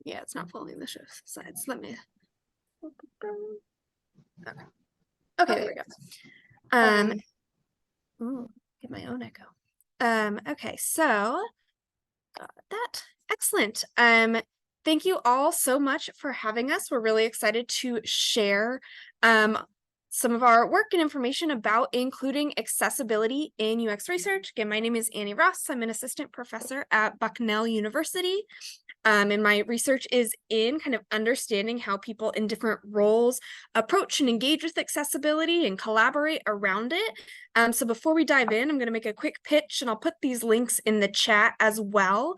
Yeah, it's not following the show slides. Let me. Okay, there we go. Ooh, get my own echo. Okay, so got that. Excellent. Thank you all so much for having us. We're really excited to share some of our work and information about including accessibility in UX research. Again, my name is Annie Ross. I'm an assistant professor at Bucknell University. And my research is in kind of understanding how people in different roles approach and engage with accessibility and collaborate around it. So before we dive in, I'm going to make a quick pitch, and I'll put these links in the chat as well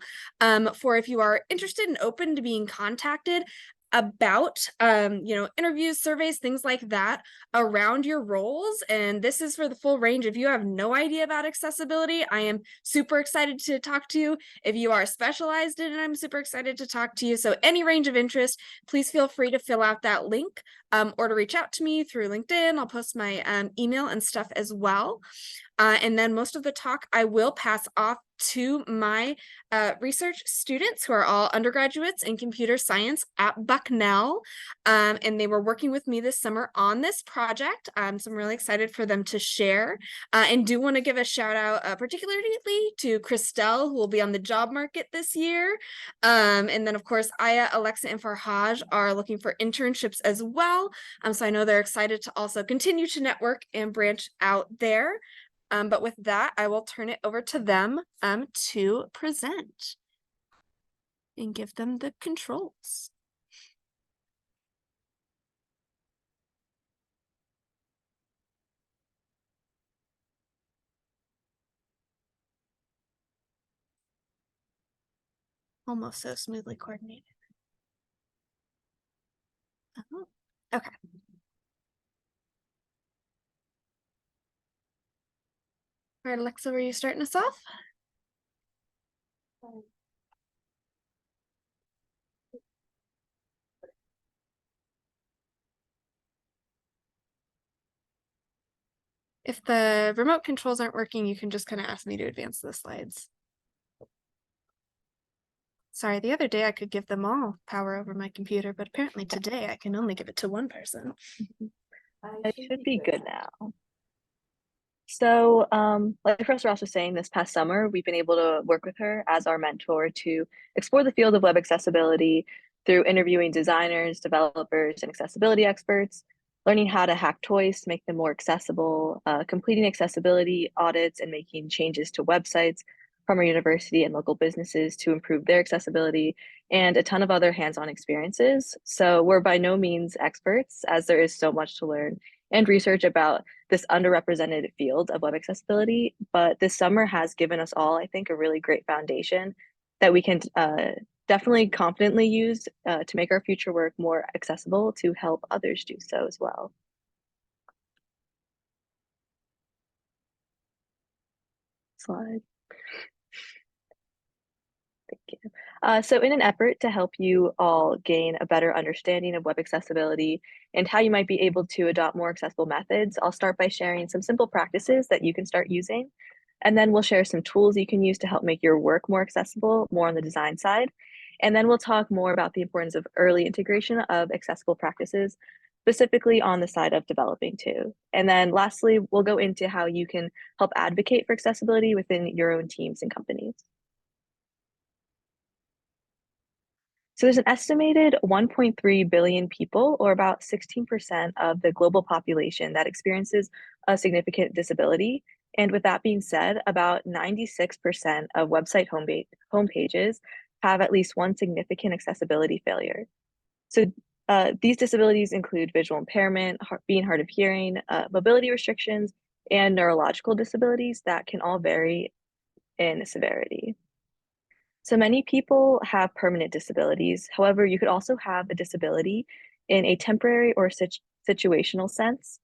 for if you are interested and open to being contacted about interviews, surveys, things like that around your roles. And this is for the full range. If you have no idea about accessibility, I am super excited to talk to you. If you are specialized in it, I'm super excited to talk to you. So any range of interest, please feel free to fill out that link or to reach out to me through LinkedIn. I'll post my email and stuff as well. And then most of the talk I will pass off to my research students who are all undergraduates in computer science at Bucknell. And they were working with me this summer on this project. So I'm really excited for them to share. And do want to give a shout out particularly to Krystell, who will be on the job market this year. And then of course, Aya, Alexa, and Farhaj are looking for internships as well. So I know they're excited to also continue to network and branch out there. But with that, I will turn it over to them to present and give them the controls. Almost so smoothly coordinated. Okay. All right, Alexa, were you starting us off? If the remote controls aren't working, you can just kind of ask me to advance the slides. Sorry, the other day I could give them all power over my computer, but apparently today I can only give it to one person. It should be good now. So, like Professor Ross was saying, this past summer, we've been able to work with her as our mentor to explore the field of web accessibility through interviewing designers, developers, and accessibility experts, learning how to hack toys to make them more accessible, completing accessibility audits, and making changes to websites from our university and local businesses to improve their accessibility, and a ton of other hands-on experiences. So we're by no means experts, as there is so much to learn and research about this underrepresented field of web accessibility. But this summer has given us all, I think, a really great foundation that we can definitely confidently use to make our future work more accessible to help others do so as well. Slide. Thank you. So in an effort to help you all gain a better understanding of web accessibility and how you might be able to adopt more accessible methods, I'll start by sharing some simple practices that you can start using. And then we'll share some tools you can use to help make your work more accessible, more on the design side. And then we'll talk more about the importance of early integration of accessible practices, specifically on the side of developing too. And then lastly, we'll go into how you can help advocate for accessibility within your own teams and companies. So there's an estimated 1.3 billion people, or about 16% of the global population, that experiences a significant disability. And with that being said, about 96% of website homepages have at least one significant accessibility failure. So these disabilities include visual impairment, being hard of hearing, mobility restrictions, and neurological disabilities that can all vary in severity. So many people have permanent disabilities. However, you could also have a disability in a temporary or situational sense.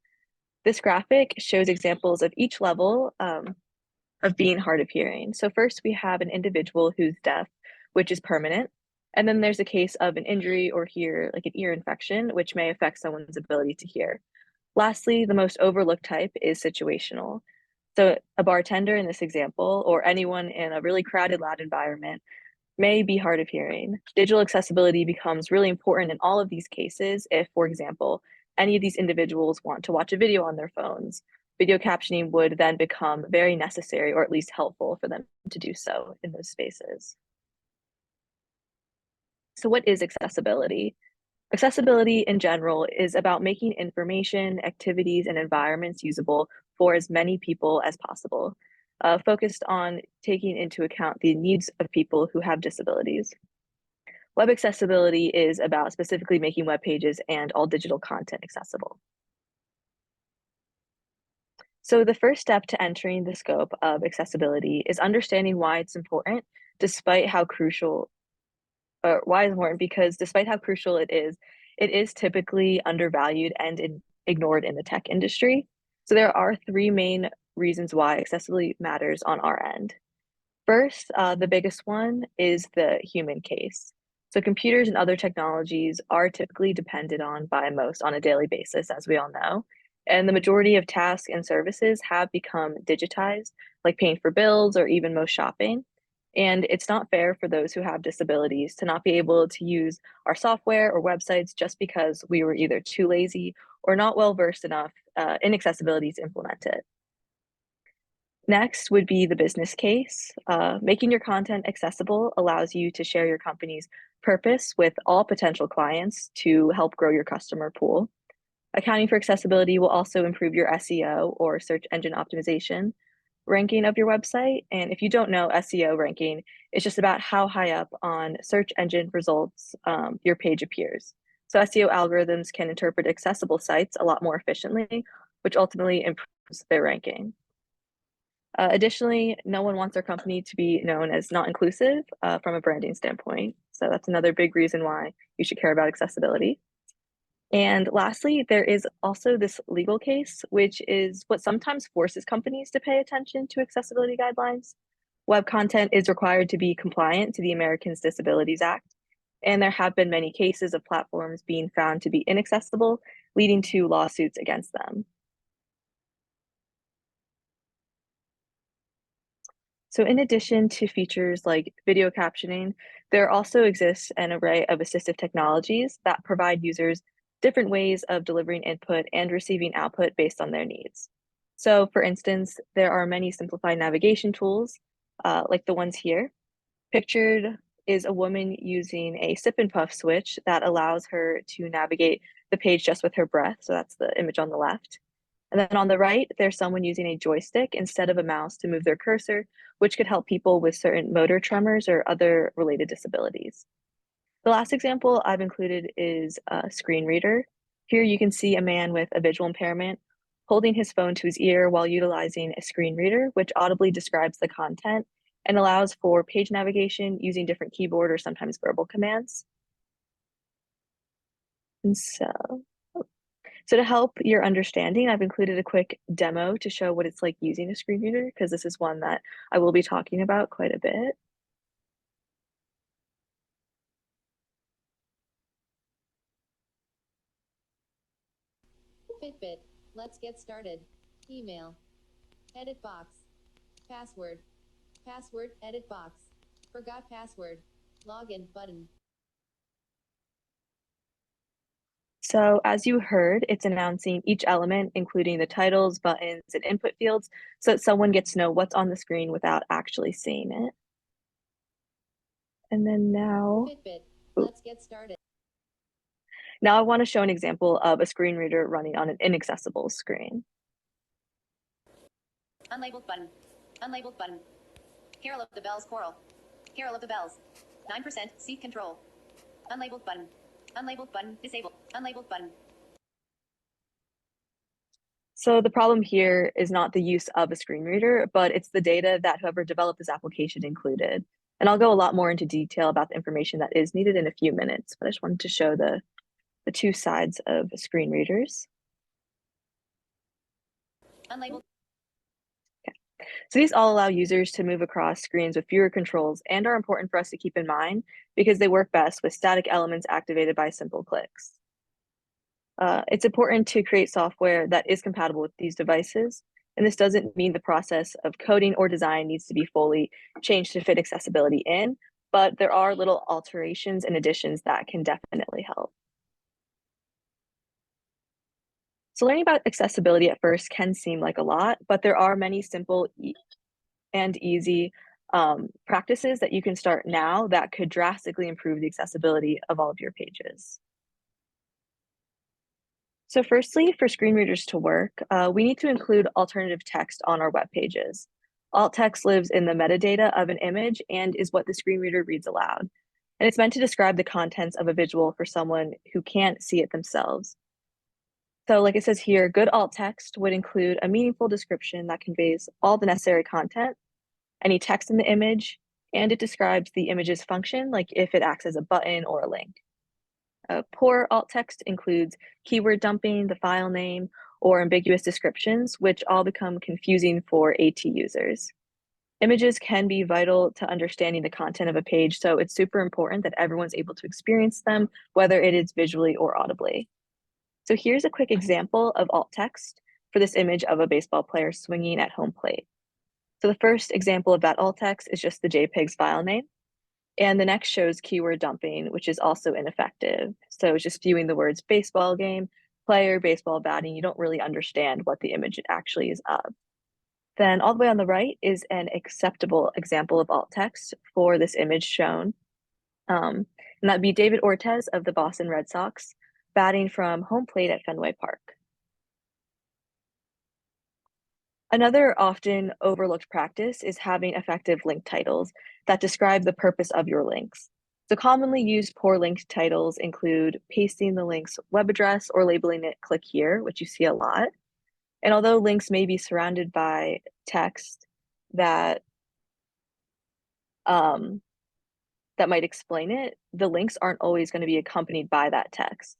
This graphic shows examples of each level of being hard of hearing. So first we have an individual who's deaf, which is permanent. And then there's a case of an injury or like an ear infection, which may affect someone's ability to hear. Lastly, the most overlooked type is situational. So a bartender in this example, or anyone in a really crowded, loud environment, may be hard of hearing. Digital accessibility becomes really important in all of these cases if, for example, any of these individuals want to watch a video on their phones. Video captioning would then become very necessary or at least helpful for them to do so in those spaces. So what is accessibility? Accessibility in general is about making information, activities, and environments usable for as many people as possible, focused on taking into account the needs of people who have disabilities. Web accessibility is about specifically making web pages and all digital content accessible. So the first step to entering the scope of accessibility is understanding why it's important, despite how crucial, or why it's important, because despite how crucial it is typically undervalued and ignored in the tech industry. So there are three main reasons why accessibility matters on our end. First, the biggest one is the human case. So computers and other technologies are typically depended on by most on a daily basis, as we all know. And the majority of tasks and services have become digitized, like paying for bills or even most shopping. And it's not fair for those who have disabilities to not be able to use our software or websites just because we were either too lazy or not well versed enough in accessibility to implement it. Next would be the business case. Making your content accessible allows you to share your company's purpose with all potential clients to help grow your customer pool. Accounting for accessibility will also improve your SEO or search engine optimization ranking of your website. And if you don't know, SEO ranking is just about how high up on search engine results your page appears. So SEO algorithms can interpret accessible sites a lot more efficiently, which ultimately improves their ranking. Additionally, no one wants their company to be known as not inclusive from a branding standpoint. So that's another big reason why you should care about accessibility. And lastly, there is also this legal case, which is what sometimes forces companies to pay attention to accessibility guidelines. Web content is required to be compliant to the Americans with Disabilities Act, and there have been many cases of platforms being found to be inaccessible, leading to lawsuits against them. So in addition to features like video captioning, there also exists an array of assistive technologies that provide users different ways of delivering input and receiving output based on their needs. So for instance, there are many simplified navigation tools like the ones here. Pictured is a woman using a sip and puff switch that allows her to navigate the page just with her breath. So that's the image on the left. And then on the right, there's someone using a joystick instead of a mouse to move their cursor, which could help people with certain motor tremors or other related disabilities. The last example I've included is a screen reader. Here you can see a man with a visual impairment holding his phone to his ear while utilizing a screen reader, which audibly describes the content and allows for page navigation using different keyboard or sometimes verbal commands. And so to help your understanding, I've included a quick demo to show what it's like using a screen reader, because this is one that I will be talking about quite a bit. Fitbit. Let's get started. Email. Edit box. Password. Password. Edit box. Forgot password. Login button. So as you heard, it's announcing each element, including the titles, buttons, and input fields, so that someone gets to know what's on the screen without actually seeing it. And then now, Fitbit. Let's get started. Now I want to show an example of a screen reader running on an inaccessible screen. Unlabeled button. Unlabeled button. Carol of the Bells Coral. Carol of the Bells. 9% seat control. Unlabeled button. Unlabeled button. Disabled. Unlabeled button. So the problem here is not the use of a screen reader, but it's the data that whoever developed this application included. And I'll go a lot more into detail about the information that is needed in a few minutes, but I just wanted to show the two sides of screen readers. Unlabeled. So these all allow users to move across screens with fewer controls and are important for us to keep in mind because they work best with static elements activated by simple clicks. It's important to create software that is compatible with these devices, and this doesn't mean the process of coding or design needs to be fully changed to fit accessibility in, but there are little alterations and additions that can definitely help. So learning about accessibility at first can seem like a lot, but there are many simple and easy practices that you can start now that could drastically improve the accessibility of all of your pages. So firstly, for screen readers to work, we need to include alternative text on our web pages. Alt text lives in the metadata of an image and is what the screen reader reads aloud. And it's meant to describe the contents of a visual for someone who can't see it themselves. So like it says here, good alt text would include a meaningful description that conveys all the necessary content, any text in the image, and it describes the image's function, like if it acts as a button or a link. Poor alt text includes keyword dumping, the file name, or ambiguous descriptions, which all become confusing for AT users. Images can be vital to understanding the content of a page, so it's super important that everyone's able to experience them, whether it is visually or audibly. So here's a quick example of alt text for this image of a baseball player swinging at home plate. So the first example of that alt text is just the JPEG's file name. And the next shows keyword dumping, which is also ineffective. So it's just viewing the words baseball game, player, baseball batting. You don't really understand what the image actually is of. Then all the way on the right is an acceptable example of alt text for this image shown. And that'd be David Ortiz of the Boston Red Sox batting from home plate at Fenway Park. Another often overlooked practice is having effective link titles that describe the purpose of your links. So commonly used poor link titles include pasting the link's web address or labeling it "click here," which you see a lot. And although links may be surrounded by text that that might explain it, the links aren't always going to be accompanied by that text.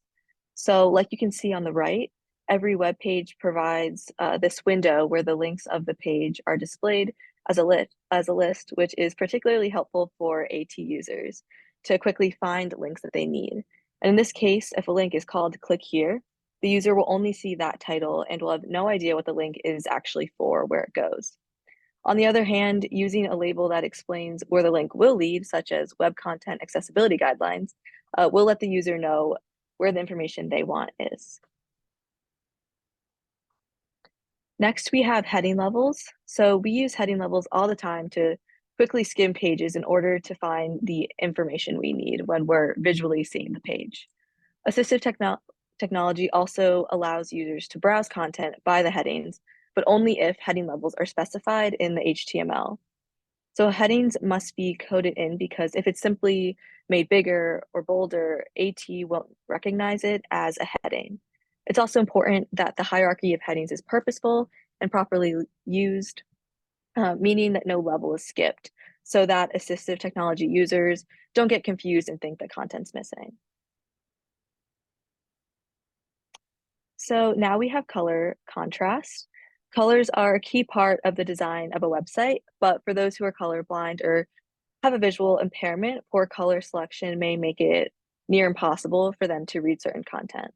So like you can see on the right, every web page provides this window where the links of the page are displayed as a list, which is particularly helpful for AT users to quickly find links that they need. And in this case, if a link is called "click here," the user will only see that title and will have no idea what the link is actually for, where it goes. On the other hand, using a label that explains where the link will lead, such as Web Content Accessibility Guidelines, will let the user know where the information they want is. Next, we have heading levels. So we use heading levels all the time to quickly skim pages in order to find the information we need when we're visually seeing the page. Assistive technology also allows users to browse content by the headings, but only if heading levels are specified in the HTML. So headings must be coded in because if it's simply made bigger or bolder, AT won't recognize it as a heading. It's also important that the hierarchy of headings is purposeful and properly used, meaning that no level is skipped, so that assistive technology users don't get confused and think that content's missing. So now we have color contrast. Colors are a key part of the design of a website, but for those who are colorblind or have a visual impairment, poor color selection may make it near impossible for them to read certain content.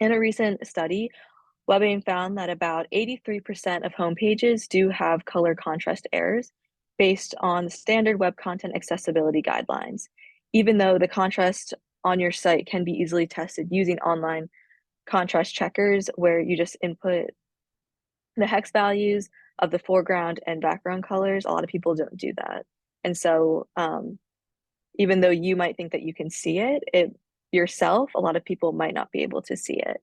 In a recent study, WebAIM found that about 83% of homepages do have color contrast errors based on the standard web content accessibility guidelines, even though the contrast on your site can be easily tested using online contrast checkers where you just input the hex values of the foreground and background colors. A lot of people don't do that. And so even though you might think that you can see it yourself, a lot of people might not be able to see it.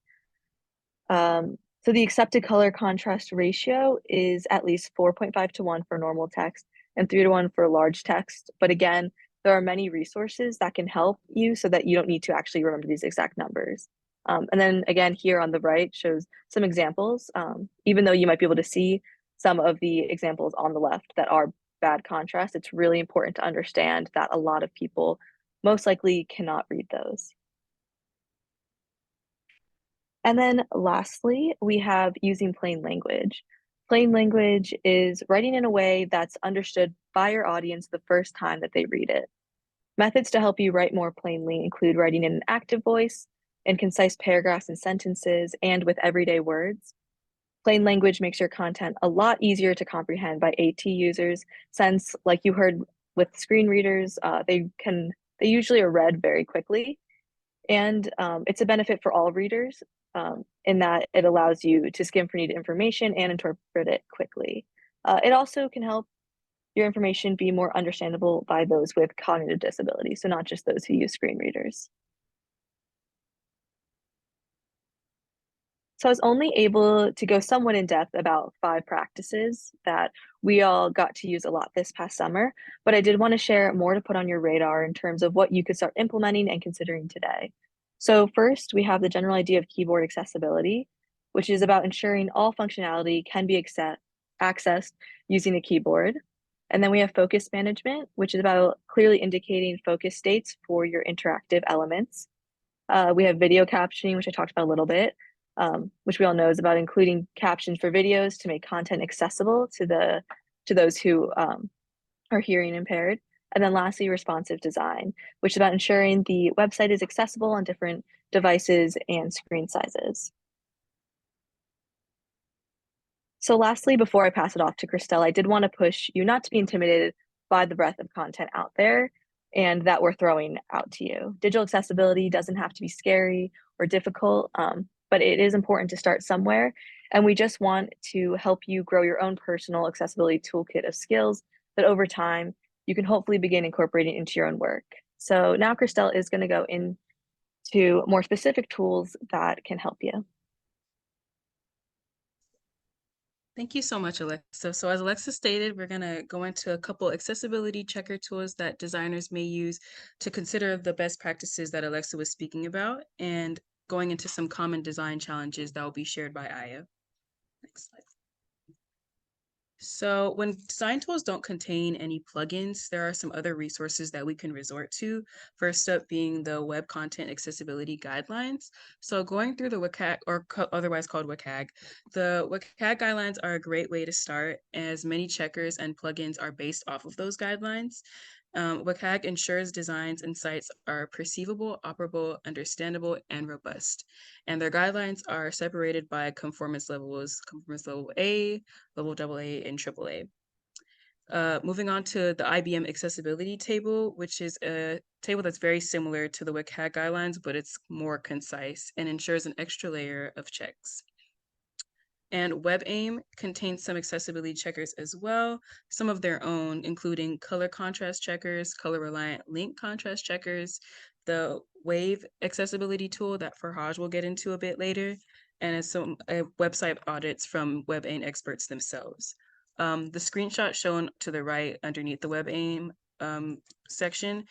So the accepted color contrast ratio is at least 4.5 to 1 for normal text and 3 to 1 for large text. But again, there are many resources that can help you so that you don't need to actually remember these exact numbers. And then again, here on the right shows some examples, even though you might be able to see some of the examples on the left that are bad contrast, it's really important to understand that a lot of people most likely cannot read those. And then lastly, we have using plain language. Plain language is writing in a way that's understood by your audience the first time that they read it. Methods to help you write more plainly include writing in an active voice, in concise paragraphs and sentences, and with everyday words. Plain language makes your content a lot easier to comprehend by AT users since, like you heard with screen readers, they usually are read very quickly, and it's a benefit for all readers in that it allows you to skim for needed information and interpret it quickly. It also can help your information be more understandable by those with cognitive disabilities, so not just those who use screen readers. So I was only able to go somewhat in depth about 5 practices that we all got to use a lot this past summer, but I did want to share more to put on your radar in terms of what you could start implementing and considering today. So first, we have the general idea of keyboard accessibility, which is about ensuring all functionality can be accessed using a keyboard. And then we have focus management, which is about clearly indicating focus states for your interactive elements. We have video captioning, which I talked about a little bit, which we all know is about including captions for videos to make content accessible to those who are hearing impaired. And then lastly, responsive design, which is about ensuring the website is accessible on different devices and screen sizes. So lastly, before I pass it off to Krystell, I did want to push you not to be intimidated by the breadth of content out there and that we're throwing out to you. Digital accessibility doesn't have to be scary or difficult, but it is important to start somewhere. And we just want to help you grow your own personal accessibility toolkit of skills that over time you can hopefully begin incorporating into your own work. So now Krystell is going to go into more specific tools that can help you. Thank you so much, Alexa. So as Alexa stated, we're going to go into a couple accessibility checker tools that designers may use to consider the best practices that Alexa was speaking about, and going into some common design challenges that will be shared by Aya. Next slide. So when design tools don't contain any plugins, there are some other resources that we can resort to. First up being the Web Content Accessibility Guidelines. So going through the WCAG, or otherwise called WCAG, the WCAG guidelines are a great way to start, as many checkers and plugins are based off of those guidelines. WCAG ensures designs and sites are perceivable, operable, understandable, and robust. And their guidelines are separated by conformance levels, conformance level A, level AA, and AAA. Moving on to the IBM accessibility table, which is a table that's very similar to the WCAG guidelines, but it's more concise and ensures an extra layer of checks. And WebAIM contains some accessibility checkers as well, some of their own, including color contrast checkers, color reliant link contrast checkers, the Wave accessibility tool that Farhaj will get into a bit later, and some website audits from WebAIM experts themselves. The screenshot shown to the right underneath the WebAIM section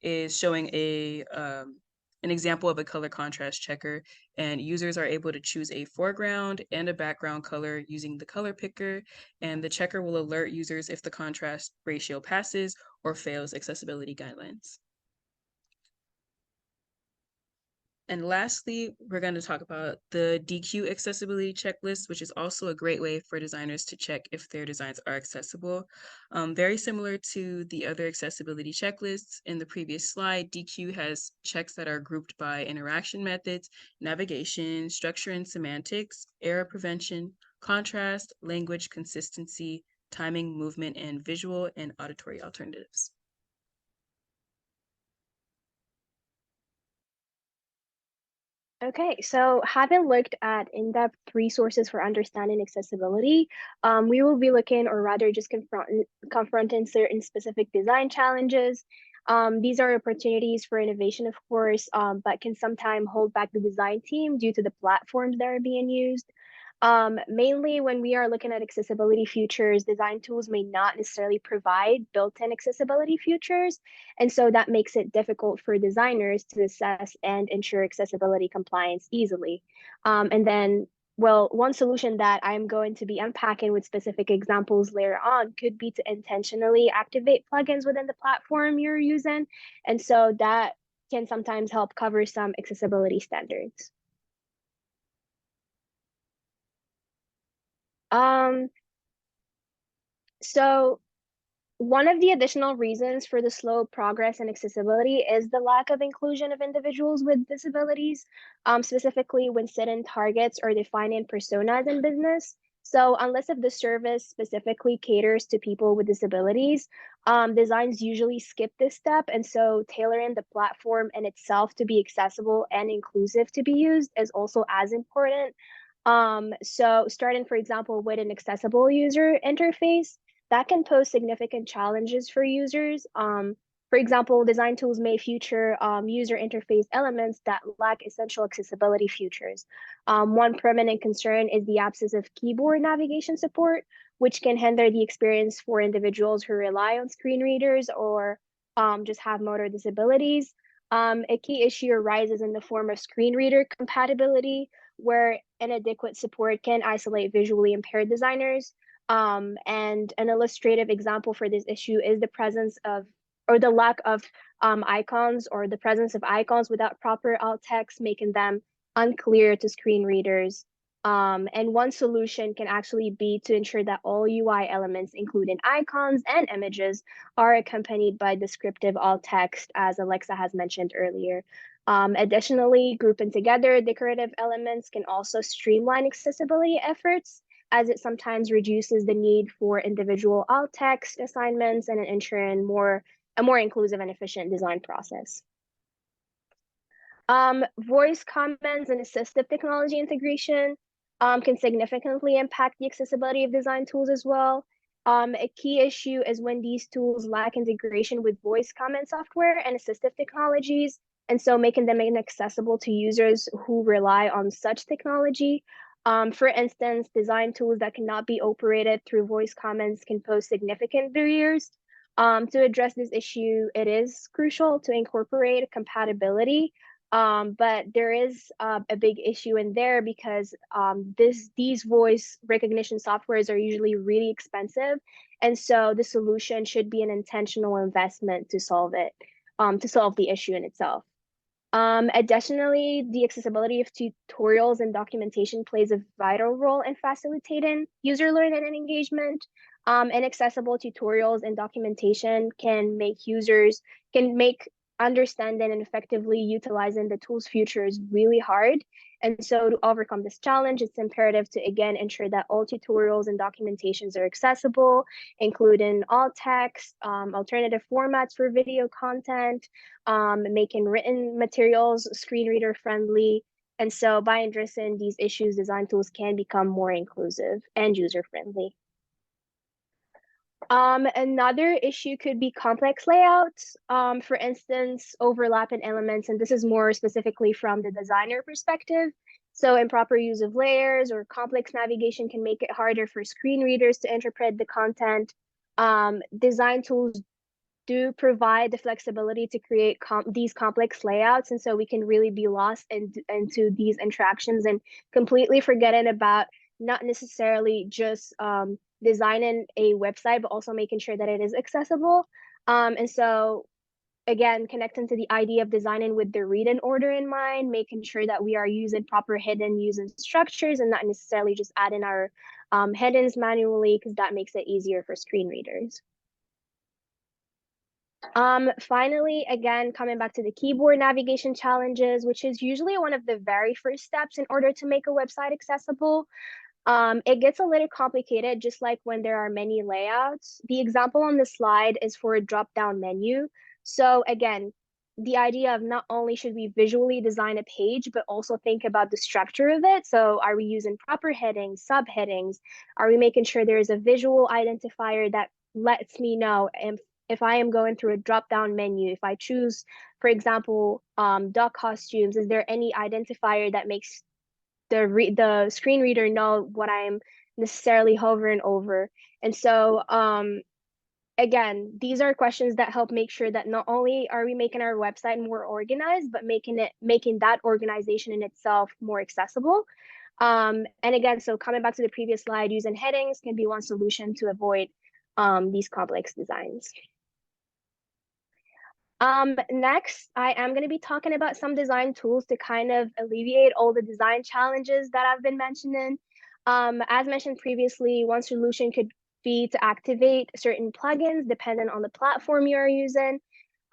is showing an example of a color contrast checker, and users are able to choose a foreground and a background color using the color picker, and the checker will alert users if the contrast ratio passes or fails accessibility guidelines. And lastly, we're going to talk about the DQ accessibility checklist, which is also a great way for designers to check if their designs are accessible. Very similar to the other accessibility checklists in the previous slide, DQ has checks that are grouped by interaction methods, navigation, structure and semantics, error prevention, contrast, language consistency, timing, movement, and visual and auditory alternatives. Okay, so having looked at in-depth resources for understanding accessibility, we will be looking, or rather just confronting certain specific design challenges. These are opportunities for innovation, of course, but can sometimes hold back the design team due to the platforms that are being used. Mainly when we are looking at accessibility features, design tools may not necessarily provide built-in accessibility features. And so that makes it difficult for designers to assess and ensure accessibility compliance easily. And then, well, one solution that I'm going to be unpacking with specific examples later on could be to intentionally activate plugins within the platform you're using. And so that can sometimes help cover some accessibility standards. So one of the additional reasons for the slow progress in accessibility is the lack of inclusion of individuals with disabilities, specifically when setting targets or defining personas in business. So unless if the service specifically caters to people with disabilities, designs usually skip this step. And so tailoring the platform in itself to be accessible and inclusive to be used is also as important. So starting, for example, with an accessible user interface, that can pose significant challenges for users. For example, design tools may feature user interface elements that lack essential accessibility features. One permanent concern is the absence of keyboard navigation support, which can hinder the experience for individuals who rely on screen readers or just have motor disabilities. A key issue arises in the form of screen reader compatibility, where inadequate support can isolate visually impaired designers. And an illustrative example for this issue is the presence of, or the lack of icons, or the presence of icons without proper alt text, making them unclear to screen readers. And one solution can actually be to ensure that all UI elements, including icons and images, are accompanied by descriptive alt text, as Alexa has mentioned earlier. Additionally, grouping together decorative elements can also streamline accessibility efforts, as it sometimes reduces the need for individual alt text assignments and ensuring a more inclusive and efficient design process. Voice comments and assistive technology integration can significantly impact the accessibility of design tools as well. A key issue is when these tools lack integration with voice comment software and assistive technologies, and so making them inaccessible to users who rely on such technology. For instance, design tools that cannot be operated through voice comments can pose significant barriers. To address this issue, it is crucial to incorporate compatibility, but there is a big issue in there because these voice recognition softwares are usually really expensive, and so the solution should be an intentional investment to solve it, to solve the issue in itself. Additionally, the accessibility of tutorials and documentation plays a vital role in facilitating user learning and engagement. Inaccessible tutorials and documentation can make understanding and effectively utilizing the tool's features really hard. And so to overcome this challenge, it's imperative to, again, ensure that all tutorials and documentations are accessible, including alt text, alternative formats for video content, making written materials screen reader friendly. And so by addressing these issues, design tools can become more inclusive and user friendly. Another issue could be complex layouts, for instance, overlapping elements, and this is more specifically from the designer perspective. So improper use of layers or complex navigation can make it harder for screen readers to interpret the content. Design tools do provide the flexibility to create these complex layouts, and so we can really be lost into these interactions and completely forgetting about not necessarily just designing a website, but also making sure that it is accessible. And so again, connecting to the idea of designing with the read and order in mind, making sure that we are using proper hidden using structures and not necessarily just adding our headings manually, because that makes it easier for screen readers. Finally, again, coming back to the keyboard navigation challenges, which is usually one of the very first steps in order to make a website accessible. It gets a little complicated, just like when there are many layouts. The example on the slide is for a drop-down menu. So again, the idea of not only should we visually design a page, but also think about the structure of it. So are we using proper headings, subheadings? Are we making sure there is a visual identifier that lets me know if I am going through a drop-down menu, if I choose, for example, duck costumes, is there any identifier that makes the screen reader know what I'm necessarily hovering over? And so again, these are questions that help make sure that not only are we making our website more organized, but making that organization in itself more accessible. And again, so coming back to the previous slide, using headings can be one solution to avoid these complex designs. Next, I am going to be talking about some design tools to kind of alleviate all the design challenges that I've been mentioning. As mentioned previously, one solution could be to activate certain plugins depending on the platform you're using.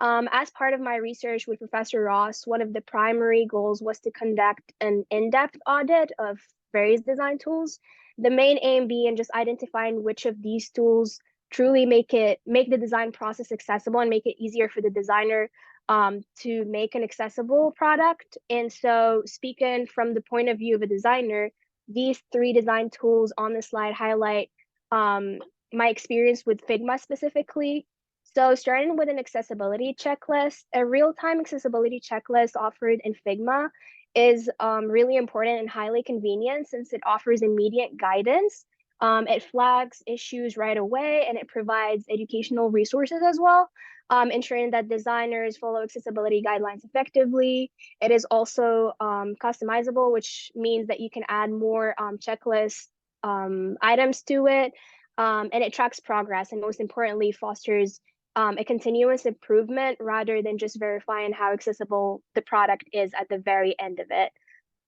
As part of my research with Professor Ross, one of the primary goals was to conduct an in-depth audit of various design tools. The main aim being just identifying which of these tools truly make the design process accessible and make it easier for the designer to make an accessible product. And so, speaking from the point of view of a designer, these 3 design tools on the slide highlight my experience with Figma specifically. So, starting with an accessibility checklist, a real-time accessibility checklist offered in Figma is really important and highly convenient since it offers immediate guidance. It flags issues right away and it provides educational resources as well, ensuring that designers follow accessibility guidelines effectively. It is also customizable, which means that you can add more checklist items to it. And it tracks progress and most importantly fosters a continuous improvement rather than just verifying how accessible the product is at the very end of it.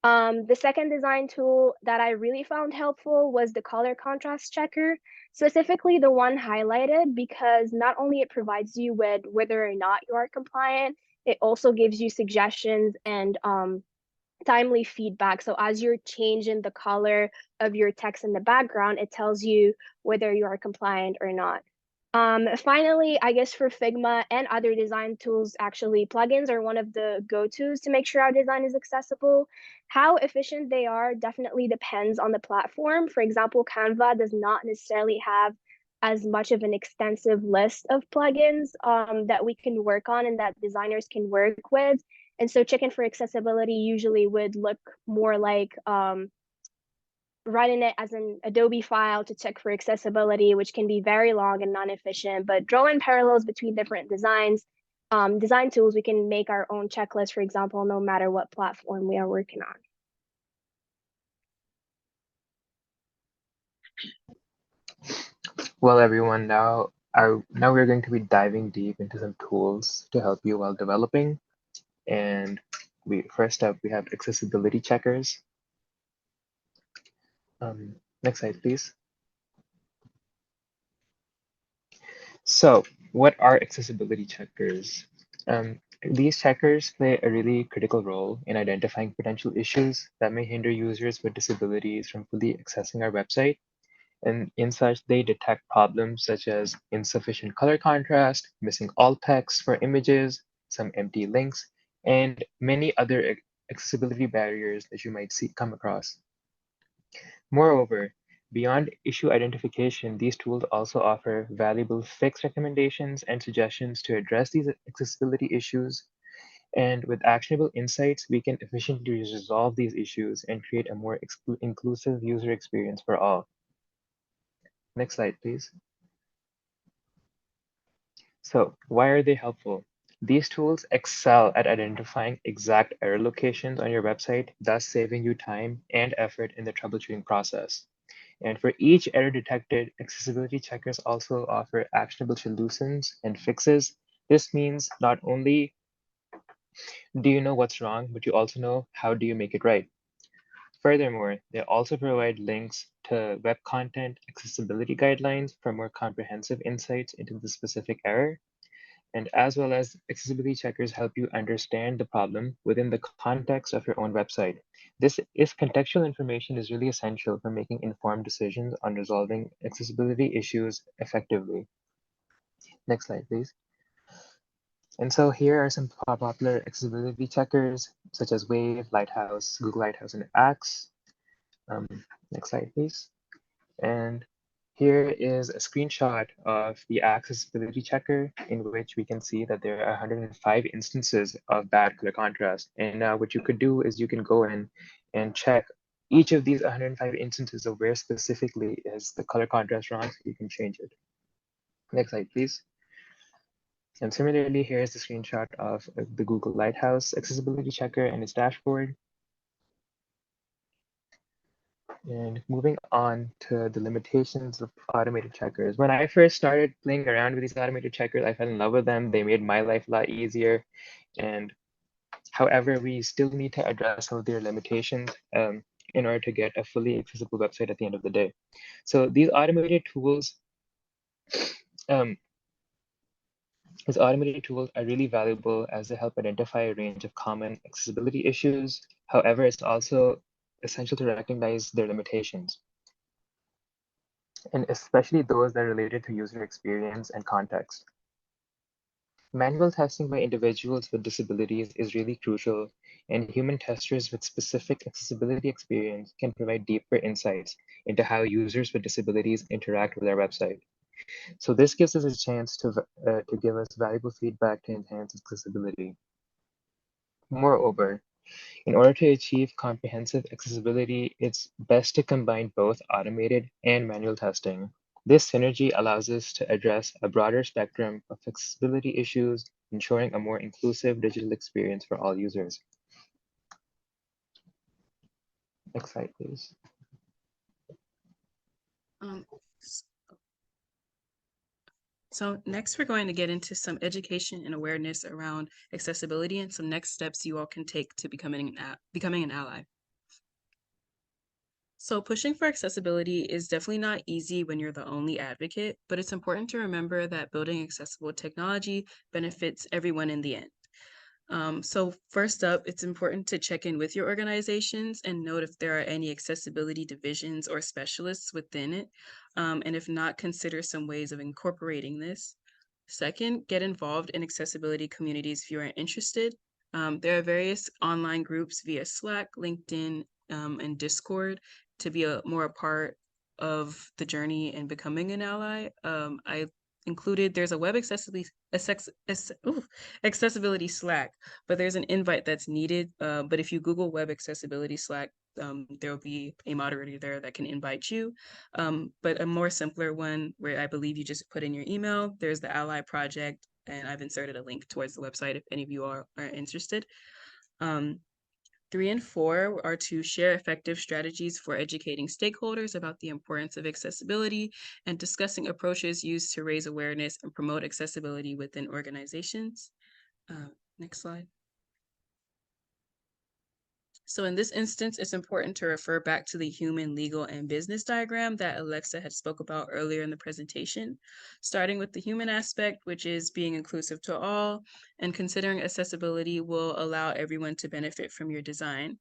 The second design tool that I really found helpful was the color contrast checker, specifically the one highlighted, because not only it provides you with whether or not you are compliant, it also gives you suggestions and timely feedback. So as you're changing the color of your text in the background, it tells you whether you are compliant or not. Finally, I guess for Figma and other design tools, actually, plugins are one of the go-tos to make sure our design is accessible. How efficient they are definitely depends on the platform. For example, Canva does not necessarily have as much of an extensive list of plugins that we can work on and that designers can work with. And so checking for accessibility usually would look more like writing it as an Adobe file to check for accessibility, which can be very long and non-efficient, but drawing parallels between different design tools, we can make our own checklist, for example, no matter what platform we are working on. Well, everyone, now we're going to be diving deep into some tools to help you while developing. And first up, we have accessibility checkers. Next slide, please. So, what are accessibility checkers? These checkers play a really critical role in identifying potential issues that may hinder users with disabilities from fully accessing our website. And in such, they detect problems such as insufficient color contrast, missing alt text for images, some empty links, and many other accessibility barriers that you might come across. Moreover, beyond issue identification, these tools also offer valuable fix recommendations and suggestions to address these accessibility issues. And with actionable insights, we can efficiently resolve these issues and create a more inclusive user experience for all. Next slide, please. So why are they helpful? These tools excel at identifying exact error locations on your website, thus saving you time and effort in the troubleshooting process. And for each error detected, accessibility checkers also offer actionable solutions and fixes. This means not only do you know what's wrong, but you also know how do you make it right. Furthermore, they also provide links to web content accessibility guidelines for more comprehensive insights into the specific error. And as well as accessibility checkers help you understand the problem within the context of your own website. This contextual information is really essential for making informed decisions on resolving accessibility issues effectively. Next slide, please. And so here are some popular accessibility checkers, such as Wave, Lighthouse, Google Lighthouse, and Axe. Next slide, please. And here is a screenshot of the accessibility checker in which we can see that there are 105 instances of bad color contrast. And now what you could do is you can go in and check each of these 105 instances of where specifically is the color contrast wrong, so you can change it. Next slide, please. And similarly, here's the screenshot of the Google Lighthouse accessibility checker and its dashboard. And moving on to the limitations of automated checkers. When I first started playing around with these automated checkers, I fell in love with them. They made my life a lot easier. And however, we still need to address some of their limitations in order to get a fully accessible website at the end of the day. So these automated tools are really valuable as they help identify a range of common accessibility issues. However, it's also essential to recognize their limitations. and especially those that are related to user experience and context. Manual testing by individuals with disabilities is really crucial, and human testers with specific accessibility experience can provide deeper insights into how users with disabilities interact with our website. So this gives us a chance to give us valuable feedback to enhance accessibility. Moreover, in order to achieve comprehensive accessibility, it's best to combine both automated and manual testing. This synergy allows us to address a broader spectrum of accessibility issues, ensuring a more inclusive digital experience for all users. Next slide, please. Um, s- so next we're going to get into some education and awareness around accessibility and some next steps you all can take to becoming an ally. So pushing for accessibility is definitely not easy when you're the only advocate, but it's important to remember that building accessible technology benefits everyone in the end. So first up, it's important to check in with your organizations and note if there are any accessibility divisions or specialists within it. And if not, consider some ways of incorporating this. Second, get involved in accessibility communities if you are interested. There are various online groups via Slack, LinkedIn, and Discord to be more a part of the journey and becoming an ally. I included, there's a web accessibility Slack, but there's an invite that's needed. But if you Google web accessibility Slack, there will be a moderator there that can invite you. But a more simpler one where I believe you just put in your email, there's the Ally Project, and I've inserted a link towards the website if any of you are interested. 3 and 4 are to share effective strategies for educating stakeholders about the importance of accessibility and discussing approaches used to raise awareness and promote accessibility within organizations. Next slide. So in this instance, it's important to refer back to the human, legal, and business diagram that Alexa had spoke about earlier in the presentation, starting with the human aspect, which is being inclusive to all, and considering accessibility will allow everyone to benefit from your design.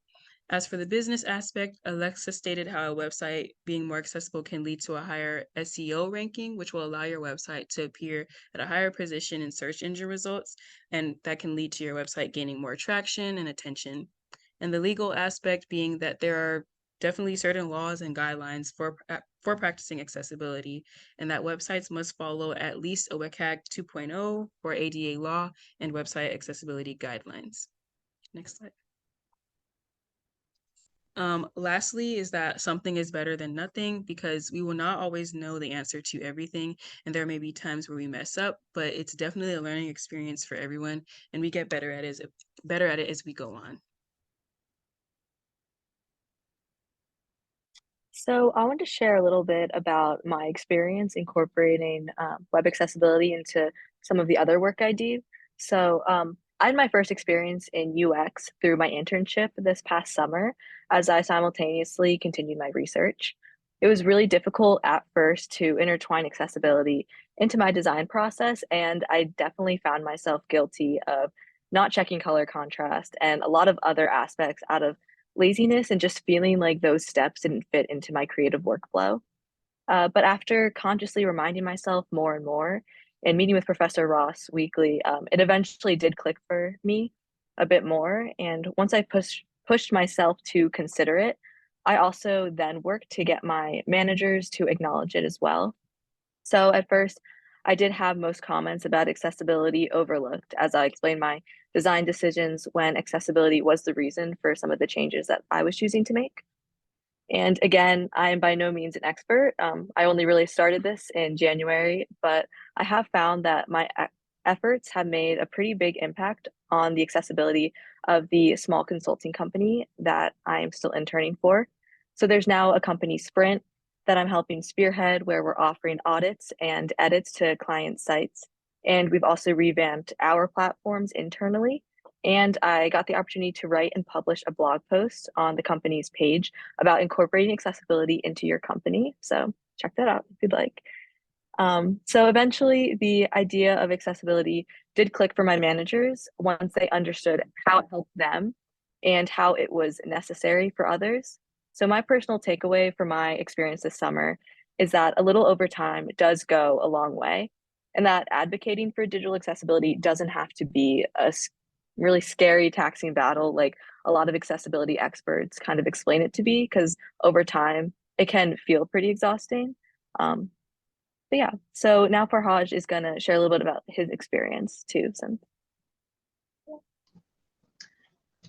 As for the business aspect, Alexa stated how a website being more accessible can lead to a higher SEO ranking, which will allow your website to appear at a higher position in search engine results, and that can lead to your website gaining more traction and attention. And the legal aspect being that there are definitely certain laws and guidelines for practicing accessibility, and that websites must follow at least a WCAG 2.0 or ADA law and website accessibility guidelines. Next slide. Lastly is that something is better than nothing, because we will not always know the answer to everything, and there may be times where we mess up, but it's definitely a learning experience for everyone, and we get better at it as we go on. So I want to share a little bit about my experience incorporating web accessibility into some of the other work I do. So I had my first experience in UX through my internship this past summer as I simultaneously continued my research. It was really difficult at first to intertwine accessibility into my design process, and I definitely found myself guilty of not checking color contrast and a lot of other aspects out of laziness and just feeling like those steps didn't fit into my creative workflow. But after consciously reminding myself more and more and meeting with Professor Ross weekly, it eventually did click for me a bit more. And once I pushed myself to consider it, I also then worked to get my managers to acknowledge it as well. So at first, I did have most comments about accessibility overlooked as I explained my design decisions when accessibility was the reason for some of the changes that I was choosing to make. And again, I am by no means an expert. I only really started this in January, but I have found that my efforts have made a pretty big impact on the accessibility of the small consulting company that I am still interning for. So there's now a company sprint that I'm helping spearhead where we're offering audits and edits to client sites. And we've also revamped our platforms internally. And I got the opportunity to write and publish a blog post on the company's page about incorporating accessibility into your company. So check that out if you'd like. So eventually, the idea of accessibility did click for my managers once they understood how it helped them and how it was necessary for others. So my personal takeaway from my experience this summer is that a little over time does go a long way, and that advocating for digital accessibility doesn't have to be a really scary, taxing battle like a lot of accessibility experts kind of explain it to be, because over time it can feel pretty exhausting. But yeah, so now Farhaj is going to share a little bit about his experience too.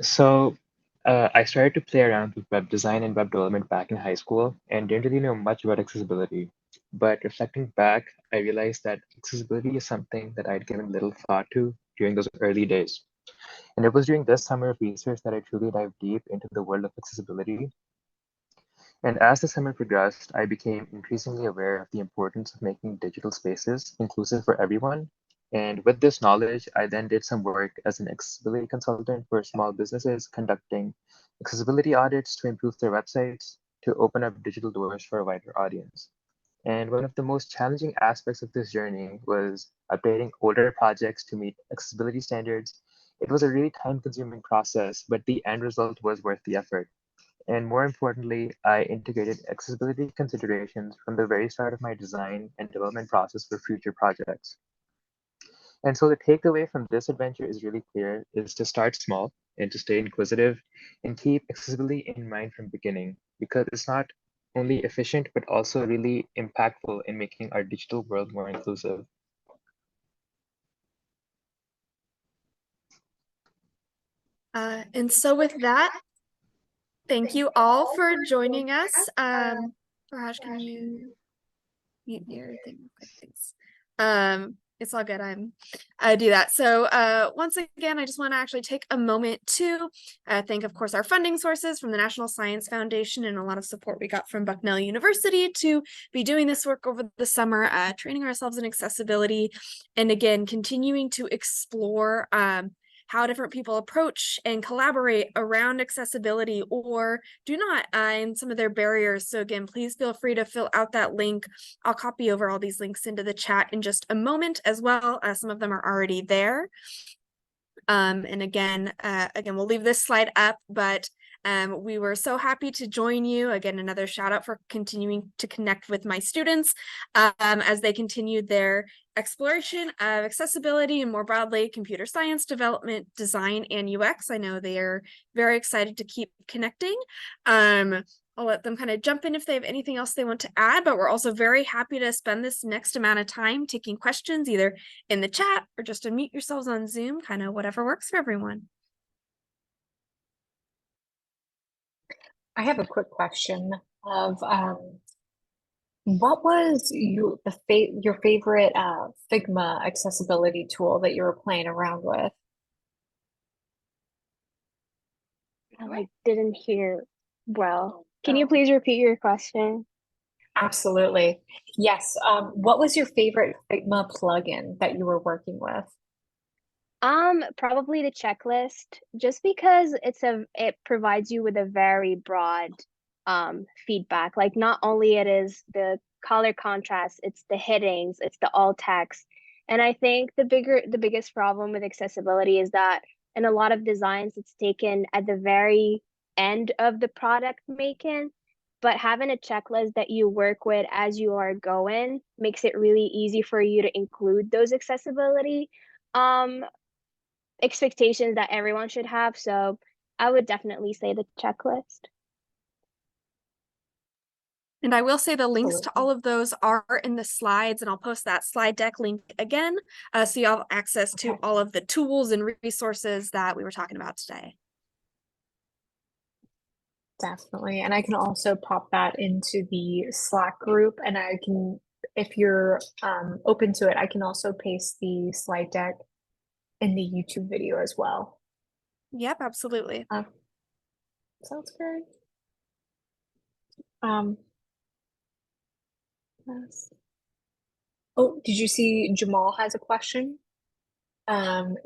So I started to play around with web design and web development back in high school and didn't really know much about accessibility. But reflecting back, I realized that accessibility is something that I'd given little thought to during those early days. And it was during this summer of research that I truly dived deep into the world of accessibility. And as the summer progressed, I became increasingly aware of the importance of making digital spaces inclusive for everyone. And with this knowledge, I then did some work as an accessibility consultant for small businesses, conducting accessibility audits to improve their websites, to open up digital doors for a wider audience. And one of the most challenging aspects of this journey was updating older projects to meet accessibility standards. It was a really time-consuming process, but the end result was worth the effort. And more importantly, I integrated accessibility considerations from the very start of my design and development process for future projects. And so the takeaway from this adventure is really clear, is to start small and to stay inquisitive and keep accessibility in mind from beginning, because it's not only efficient, but also really impactful in making our digital world more inclusive. And so with that, thank you all for joining us. Farhaj, can you mute your thing real quick, thanks. It's all good. I do that. So once again, I just want to actually take a moment to thank, of course, our funding sources from the National Science Foundation and a lot of support we got from Bucknell University to be doing this work over the summer, training ourselves in accessibility, and again, continuing to explore how different people approach and collaborate around accessibility or do not in some of their barriers. So again, please feel free to fill out that link. I'll copy over all these links into the chat in just a moment as well. Some of them are already there. And again, we'll leave this slide up, but we were so happy to join you. Again, another shout out for continuing to connect with my students as they continued their exploration of accessibility and more broadly computer science development, design, and UX. I know they are very excited to keep connecting. I'll let them kind of jump in if they have anything else they want to add, but we're also very happy to spend this next amount of time taking questions either in the chat or just unmute yourselves on Zoom, kind of whatever works for everyone. I have a quick question of what was your favorite Figma accessibility tool that you were playing around with? Oh, I didn't hear well. Can you please repeat your question? Absolutely. Yes. What was your favorite Figma plugin that you were working with? Probably the checklist, just because it provides you with a very broad feedback. Like not only it is the color contrast, it's the headings, it's the alt text. And I think the biggest problem with accessibility is that in a lot of designs it's taken at the very end of the product making, but having a checklist that you work with as you are going makes it really easy for you to include those accessibility expectations that everyone should have. So I would definitely say the checklist. And I will say the links to Absolutely. all of those are in the slides, and I'll post that slide deck link again so you have access to all of the tools and resources that we were talking about today. Definitely. And I can also pop that into the Slack group, and I can, if you're open to it, I can also paste the slide deck in the YouTube video as well. Yep, absolutely. Sounds good. Yes. Oh, did you see Jamal has a question?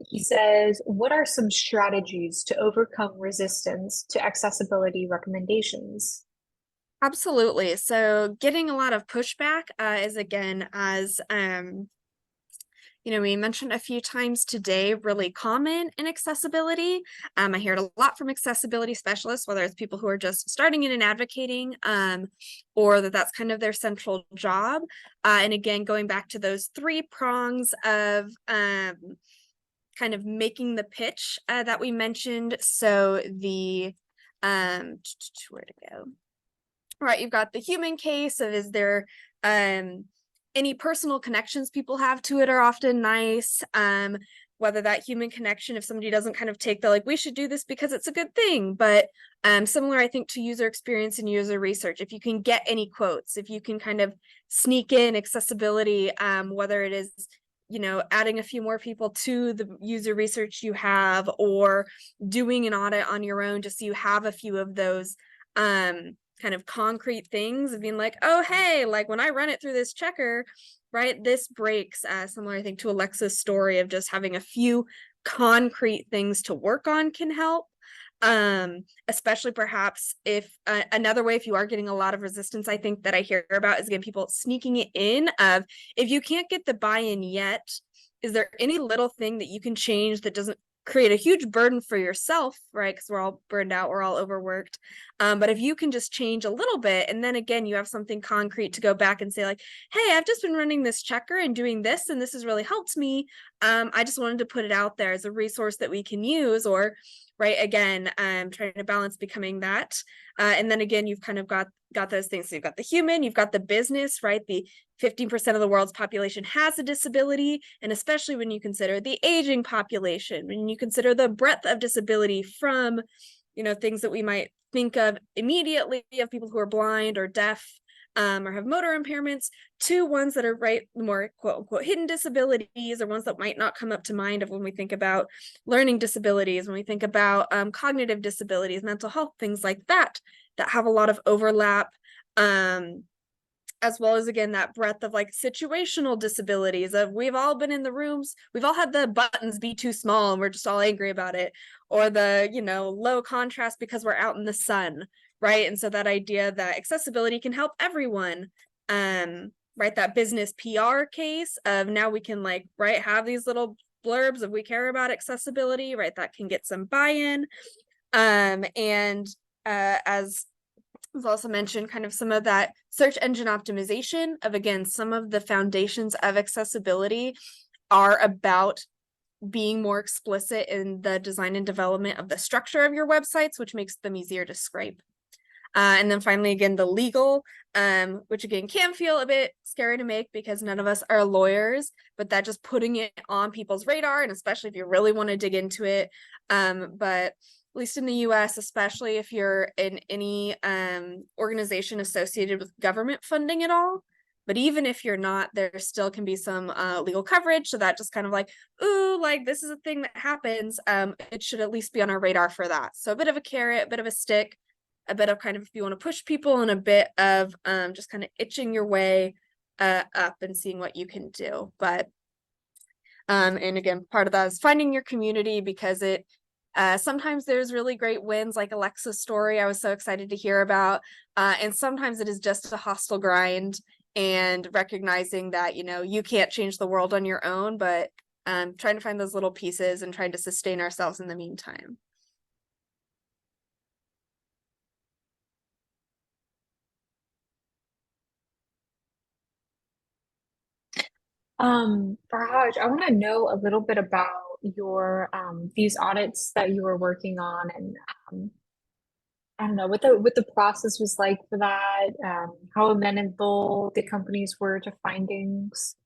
He says, what are some strategies to overcome resistance to accessibility recommendations? Absolutely. So getting a lot of pushback is again as we mentioned a few times today, really common in accessibility. I hear it a lot from accessibility specialists, whether it's people who are just starting in and advocating, or that's kind of their central job. And again, going back to those 3 prongs of kind of making the pitch that we mentioned. So the where to go? All right, you've got the human case of, is there any personal connections people have to it are often nice. Whether that human connection, if somebody doesn't kind of take the like, we should do this because it's a good thing, but similar, I think, to user experience and user research. If you can get any quotes, if you can kind of sneak in accessibility, whether it is adding a few more people to the user research you have, or doing an audit on your own, just so you have a few of those kind of concrete things of being like, oh, hey, like when I run it through this checker, right, this breaks. Similar, I think, to Alexa's story of just having a few concrete things to work on can help. Especially perhaps if another way, if you are getting a lot of resistance, I think that I hear about is, again, people sneaking it in of, if you can't get the buy-in yet, is there any little thing that you can change that doesn't create a huge burden for yourself, right? Because we're all burned out, we're all overworked. But if you can just change a little bit, and then again, you have something concrete to go back and say like, hey, I've just been running this checker and doing this, and this has really helped me. I just wanted to put it out there as a resource that we can use, or right, again, trying to balance becoming that. And then again, you've kind of got those things. So you've got the human, you've got the business, right? The 15% of the world's population has a disability. And especially when you consider the aging population, when you consider the breadth of disability from, things that we might think of immediately of people who are blind or deaf, or have motor impairments, to ones that are more quote unquote hidden disabilities, or ones that might not come up to mind of when we think about learning disabilities, when we think about cognitive disabilities, mental health, things like that have a lot of overlap. As well as, again, that breadth of like situational disabilities of, we've all been in the rooms, we've all had the buttons be too small and we're just all angry about it, or the low contrast because we're out in the sun, right? And so that idea that accessibility can help everyone, right? That business PR case of, now we can have these little blurbs of, we care about accessibility, right? That can get some buy-in. And as was also mentioned, kind of some of that search engine optimization of, again, some of the foundations of accessibility are about being more explicit in the design and development of the structure of your websites, which makes them easier to scrape. And then finally, again, the legal, which again can feel a bit scary to make because none of us are lawyers, but that just putting it on people's radar, and especially if you really want to dig into it. But at least in the US, especially if you're in any organization associated with government funding at all, but even if you're not, there still can be some legal coverage. So that just kind of like, ooh, like this is a thing that happens. It should at least be on our radar for that. So a bit of a carrot, a bit of a stick, a bit of kind of, if you want to push people, and a bit of just kind of itching your way up and seeing what you can do. But and again, part of that is finding your community, because it sometimes there's really great wins, like Alexa's story I was so excited to hear about, and sometimes it is just a hostile grind, and recognizing that you can't change the world on your own, but trying to find those little pieces and trying to sustain ourselves in the meantime. Farhaj, I want to know a little bit about your these audits that you were working on, and I don't know what the process was like for that, how amenable the companies were to findings.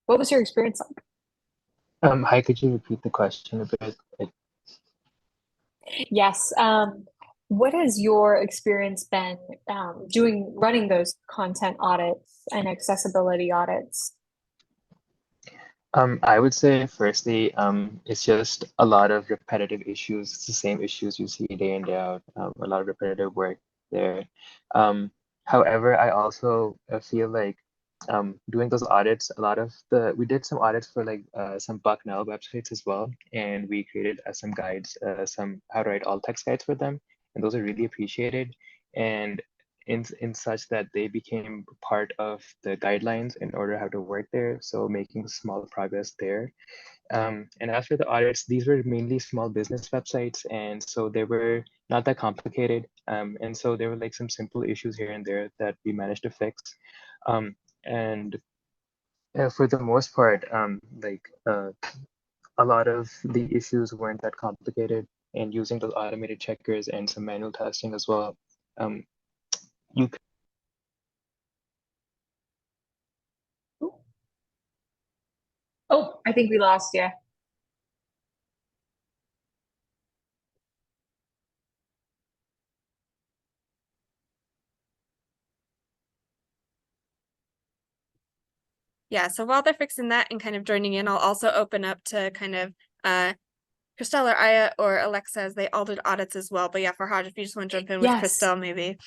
What was your experience like? Hi, could you repeat the question a bit? Yes. What has your experience been running those content audits and accessibility audits? I would say firstly, it's just a lot of repetitive issues. It's the same issues you see day in, day out, a lot of repetitive work there. However, I also feel like doing those audits, we did some audits for some Bucknell websites as well, and we created some guides, some how to write alt text guides for them, and those are really appreciated. And in such that they became part of the guidelines in order how to work there. So making small progress there. And as for the audits, these were mainly small business websites, and so they were not that complicated. And so there were like some simple issues here and there that we managed to fix. And for the most part, a lot of the issues weren't that complicated, and using those automated checkers and some manual testing as well. You Oh, I think we lost you. Yeah, so while they're fixing that and kind of joining in, I'll also open up to kind of Krystell or Aya or Alexa, as they all did audits as well. But yeah, Farhaj, if you just want to jump in with Yes. Krystell, maybe.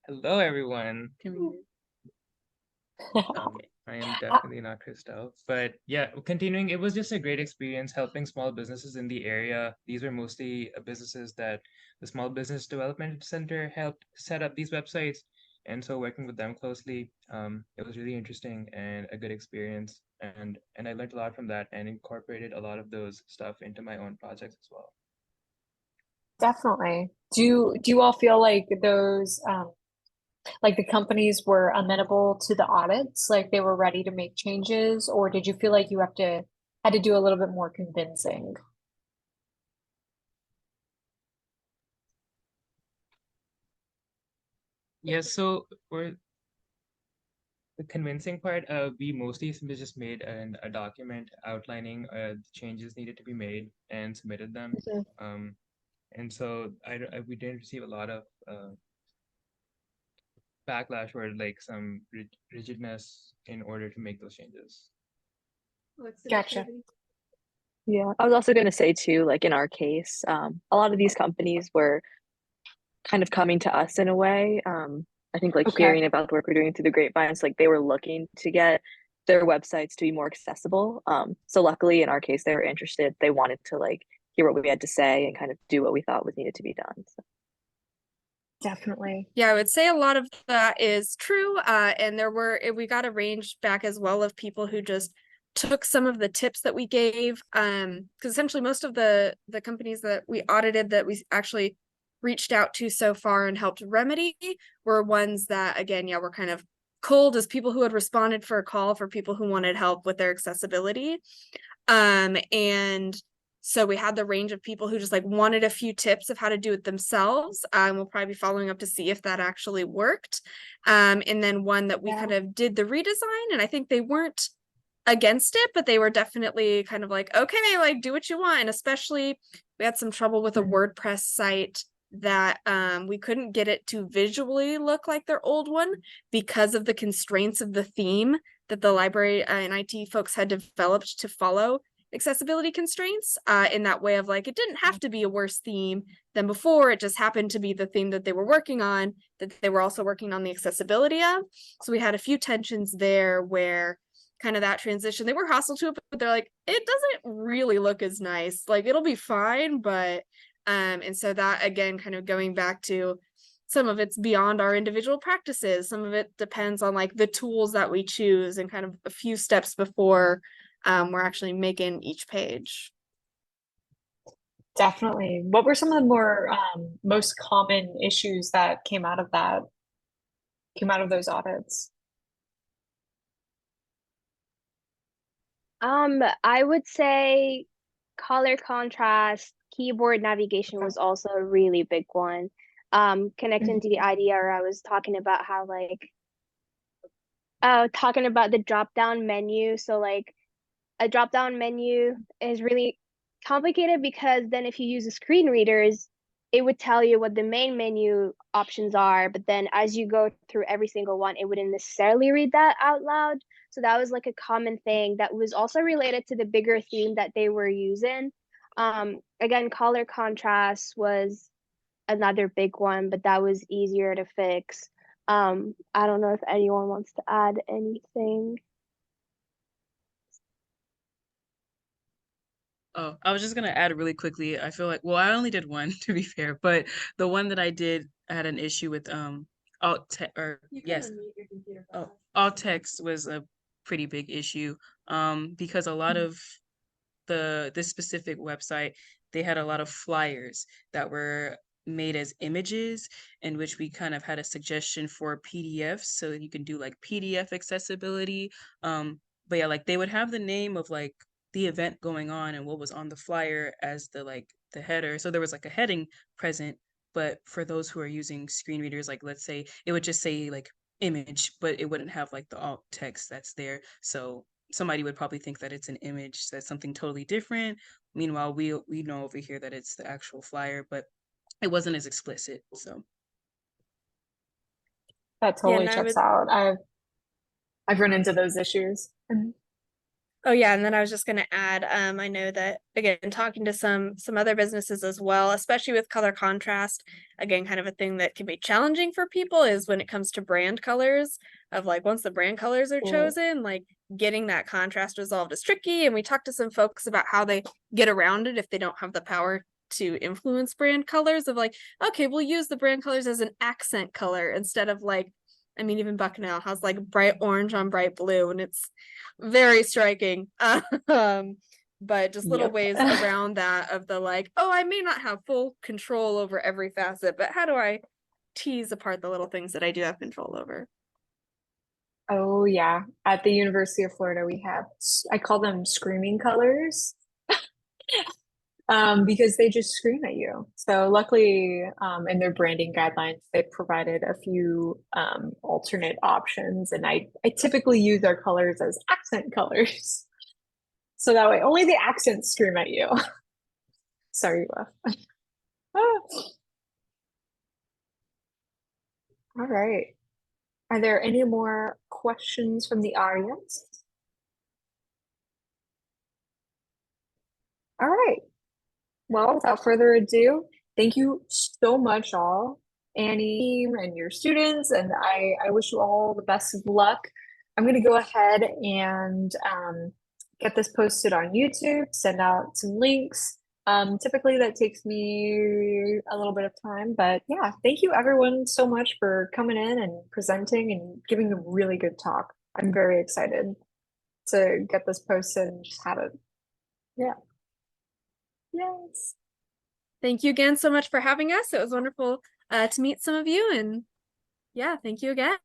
Hello, everyone. I am definitely not Krystell, but yeah, continuing, it was just a great experience helping small businesses in the area. These were mostly businesses that the Small Business Development Center helped set up these websites. And so working with them closely, it was really interesting and a good experience. And I learned a lot from that and incorporated a lot of those stuff into my own projects as well. Definitely. Do you all feel like those like the companies were amenable to the audits, like they were ready to make changes, or did you feel like you had to do a little bit more convincing? Yeah, so for the convincing part, we mostly simply just made a document outlining the changes needed to be made and submitted them. And so we didn't receive a lot of backlash or like some rigidness in order to make those changes. Gotcha. Yeah, I was also going to say too, like in our case, a lot of these companies were kind of coming to us in a way. I think like Okay. hearing about the work we're doing through the grapevines, like they were looking to get their websites to be more accessible. So luckily in our case, they were interested. They wanted to like hear what we had to say and kind of do what we thought was needed to be done. So. Definitely. Yeah, I would say a lot of that is true. And we got a range back as well of people who just took some of the tips that we gave. Because essentially most of the companies that we audited that we actually reached out to so far and helped remedy were ones that, again, yeah, were kind of cold as people who had responded for a call for people who wanted help with their accessibility. And so we had the range of people who just like wanted a few tips of how to do it themselves. We'll probably be following up to see if that actually worked. And then one that we kind of did the redesign, and I think they weren't against it, but they were definitely kind of like, okay, like do what you want. And especially we had some trouble with a WordPress site that we couldn't get it to visually look like their old one because of the constraints of the theme that the library and IT folks had developed to follow accessibility constraints in that way of like, it didn't have to be a worse theme than before. It just happened to be the theme that they were working on, that they were also working on the accessibility of. So we had a few tensions there where kind of that transition, they were hostile to it, but they're like, it doesn't really look as nice. Like it'll be fine, but and so that again, kind of going back to some of it's beyond our individual practices. Some of it depends on like the tools that we choose and kind of a few steps before we're actually making each page. Definitely. What were some of the more most common issues that came out of those audits? I would say color contrast, keyboard navigation was also a really big one. Connecting to the idea where I was talking about how like talking about the drop down menu. So like a drop down menu is really complicated because then if you use the screen readers, it would tell you what the main menu options are, but then as you go through every single one, it wouldn't necessarily read that out loud. So that was like a common thing that was also related to the bigger theme that they were using. Again, color contrast was another big one, but that was easier to fix. I don't know if anyone wants to add anything. Oh, I was just gonna add really quickly. I feel like, well, I only did one to be fair, but the one that I did had an issue with alt te or yes, alt text was a pretty big issue. Because a lot of this specific website, they had a lot of flyers that were made as images, in which we kind of had a suggestion for PDFs so that you can do like PDF accessibility. But yeah, like they would have the name of like the event going on and what was on the flyer as the header. So there was like a heading present, but for those who are using screen readers, like let's say it would just say like image, but it wouldn't have like the alt text that's there. So somebody would probably think that it's an image that's something totally different. Meanwhile, we know over here that it's the actual flyer, but it wasn't as explicit. So That Yeah, totally and I checks would out. I've run into those issues. Oh yeah, and then I was just gonna add, I know that again, talking to some other businesses as well, especially with color contrast, again, kind of a thing that can be challenging for people is when it comes to brand colors of like once the brand colors are Cool. chosen, like getting that contrast resolved is tricky. And we talked to some folks about how they get around it if they don't have the power to influence brand colors of like, okay, we'll use the brand colors as an accent color instead of like, I mean, even Bucknell has like bright orange on bright blue, and it's very striking. But just little Yep. ways around that of the like, oh, I may not have full control over every facet, but how do I tease apart the little things that I do have control over? Oh yeah. At the University of Florida, we have, I call them screaming colors. Because they just scream at you. So luckily, in their branding guidelines, they provided a few alternate options, and I typically use our colors as accent colors. So that way only the accents scream at you. Sorry, you left. All right. Are there any more questions from the audience? All right. Well, without further ado, thank you so much, all, Annie and your students, and I wish you all the best of luck. I'm going to go ahead and get this posted on YouTube, send out some links. Typically, that takes me a little bit of time, but yeah, thank you everyone so much for coming in and presenting and giving a really good talk. I'm very excited to get this posted and just have it. Yeah. Yes. Thank you again so much for having us. It was wonderful to meet some of you, and yeah, thank you again.